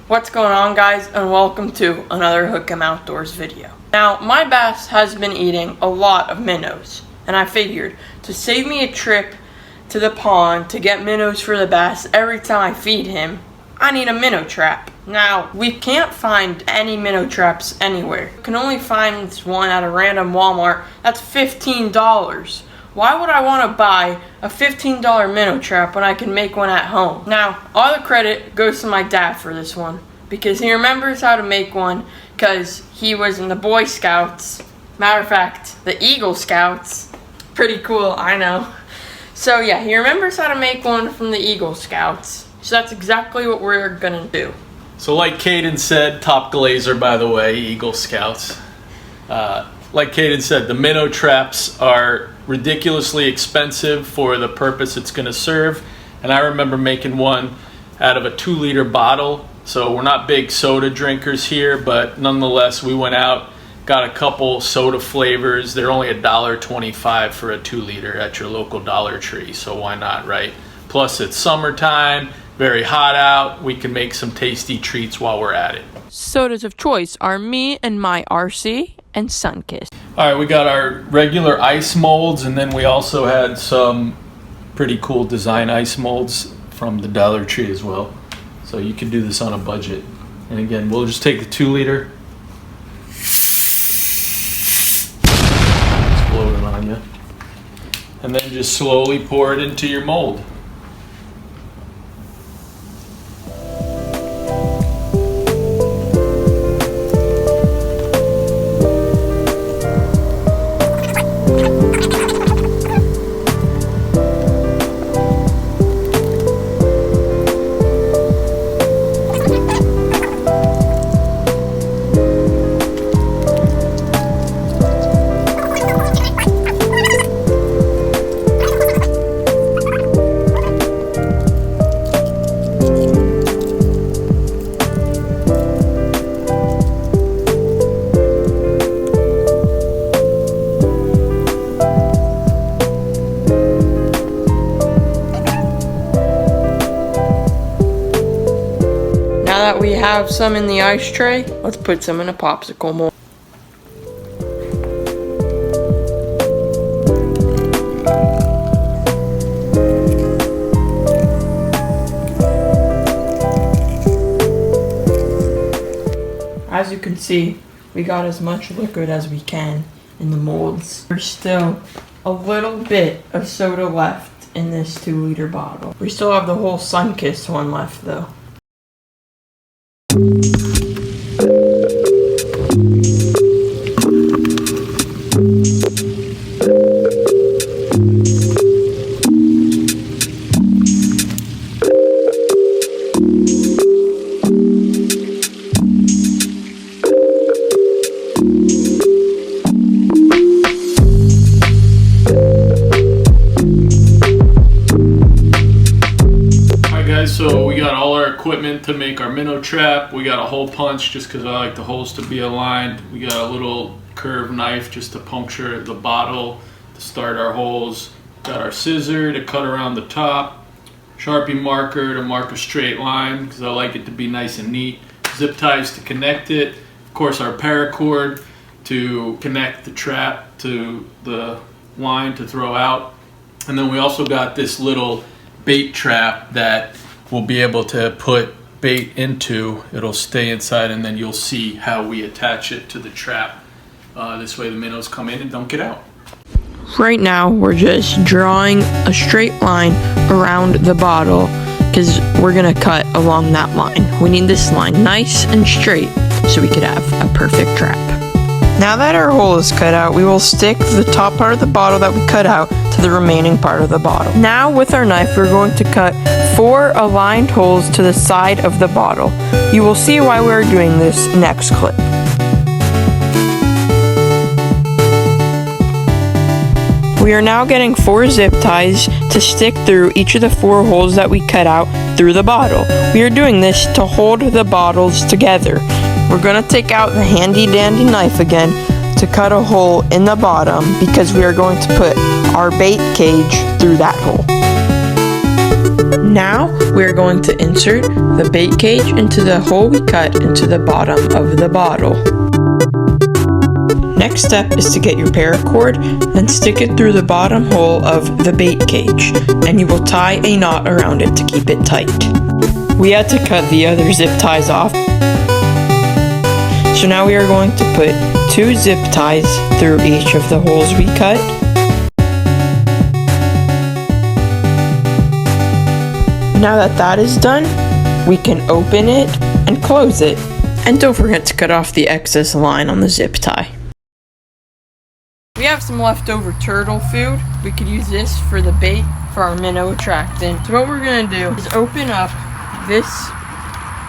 What's going on, guys, and welcome to another Hook 'em Outdoors video. Now, my bass has been eating a lot of minnows, and I figured to save me a trip to the pond to get minnows for the bass every time I feed him, I need a minnow trap. Now, we can't find any minnow traps anywhere. You can only find one at a random Walmart. That's $15. Why would I want to buy a $15 minnow trap when I can make one at home? Now, all the credit goes to my dad for this one, because he remembers how to make one because he was in the Boy Scouts. Matter of fact, the Eagle Scouts. Pretty cool, I know. So yeah, he remembers how to make one from the Eagle Scouts. So that's exactly what we're gonna do. So like Caden said, top glazer, by the way, Eagle Scouts. Like Caden said, the minnow traps are ridiculously expensive for the purpose it's going to serve. And I remember making one out of a 2-liter bottle. So we're not big soda drinkers here, but nonetheless, we went out, got a couple soda flavors. They're only $1.25 for a 2-liter at your local Dollar Tree. So why not, right? Plus it's summertime, very hot out. We can make some tasty treats while we're at it. Sodas of choice are me and my RC and Sunkist. All right, we got our regular ice molds, and then we also had some pretty cool design ice molds from the Dollar Tree as well. So you can do this on a budget. And again, we'll just take the 2-liter. Explode it on you. And then just slowly pour it into your mold. Now that we have some in the ice tray, let's put some in a popsicle mold. As you can see, we got as much liquid as we can in the molds. There's still a little bit of soda left in this 2-liter bottle. We still have the whole Sunkist one left though. So we got all our equipment to make our minnow trap. We got a hole punch just because I like the holes to be aligned. We got a little curved knife just to puncture the bottle to start our holes. Got our scissor to cut around the top. Sharpie marker to mark a straight line because I like it to be nice and neat. Zip ties to connect it. Of course, our paracord to connect the trap to the line to throw out. And then we also got this little bait trap that we'll be able to put bait into. It'll stay inside, and then you'll see how we attach it to the trap. This way the minnows come in and don't get out. Right now, we're just drawing a straight line around the bottle because we're gonna cut along that line. We need this line nice and straight so we could have a perfect trap. Now that our hole is cut out, we will stick the top part of the bottle that we cut out to the remaining part of the bottle. Now with our knife, we're going to cut 4 aligned holes to the side of the bottle. You will see why we're doing this next clip. We are now getting 4 zip ties to stick through each of the 4 holes that we cut out through the bottle. We are doing this to hold the bottles together. We're going to take out the handy dandy knife again to cut a hole in the bottom because we are going to put our bait cage through that hole. Now we're going to insert the bait cage into the hole we cut into the bottom of the bottle. Next step is to get your paracord and stick it through the bottom hole of the bait cage, and you will tie a knot around it to keep it tight. We had to cut the other zip ties off, so now we are going to put 2 zip ties through each of the holes we cut. Now that that is done, we can open it and close it. And don't forget to cut off the excess line on the zip tie. We have some leftover turtle food. We could use this for the bait for our minnow attractant. So what we're gonna do is open up this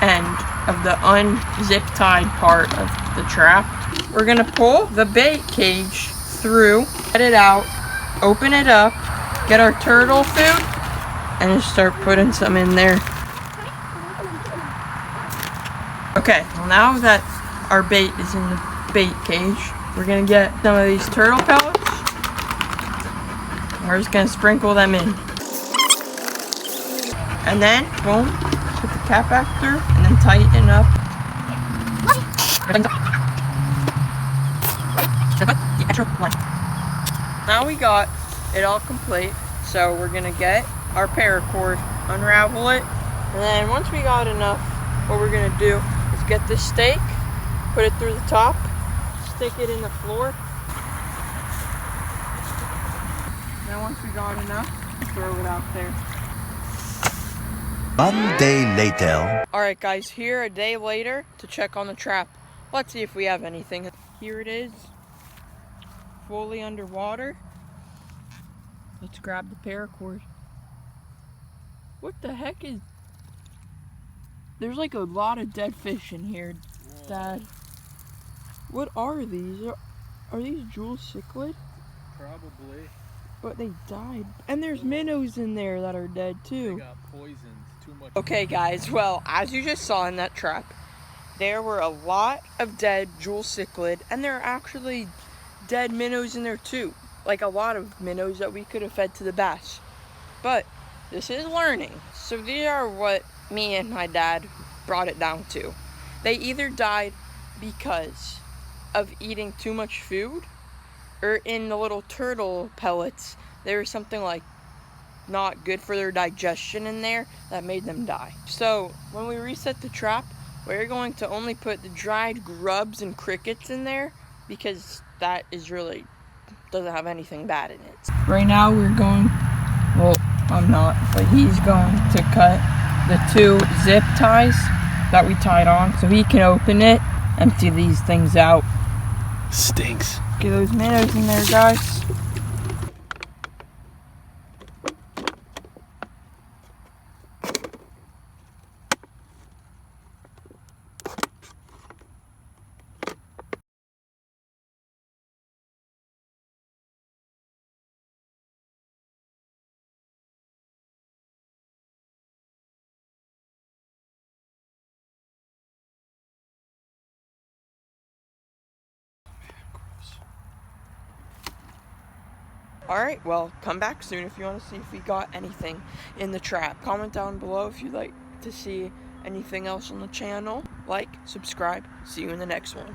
end of the unzip tied part of the trap. We're gonna pull the bait cage through, get it out, open it up, get our turtle food, and just start putting some in there. Okay, well now that our bait is in the bait cage, we're gonna get some of these turtle pellets. We're just gonna sprinkle them in. And then, boom, put the cap back through, and then tighten up. Now we got it all complete, so we're gonna get our paracord, unravel it, and then once we got enough, what we're gonna do is get this stake, put it through the top, stick it in the floor. Now once we got enough, throw it out there. 1 day later. Alright guys, here a day later to check on the trap. Let's see if we have anything. Here it is, fully underwater. Let's grab the paracord. What the heck is... There's like a lot of dead fish in here, Dad. What are these? Are these jewel cichlid? Probably. But they died. And there's minnows in there that are dead too. They got poisoned too much. Okay guys, well, as you just saw in that trap, there were a lot of dead jewel cichlid, and there are actually dead minnows in there too. Like a lot of minnows that we could have fed to the bass. But this is learning. So these are what me and my dad brought it down to. They either died because of eating too much food, or in the little turtle pellets, there was something like not good for their digestion in there that made them die. So when we reset the trap, we're going to only put the dried grubs and crickets in there because that is really doesn't have anything bad in it. Right now we're going, well, I'm not, but he's going to cut the 2 zip ties that we tied on so he can open it, empty these things out. Stinks. Get those minnows in there, guys. Alright, well, come back soon if you want to see if we got anything in the trap. Comment down below if you'd like to see anything else on the channel. Like, subscribe. See you in the next one.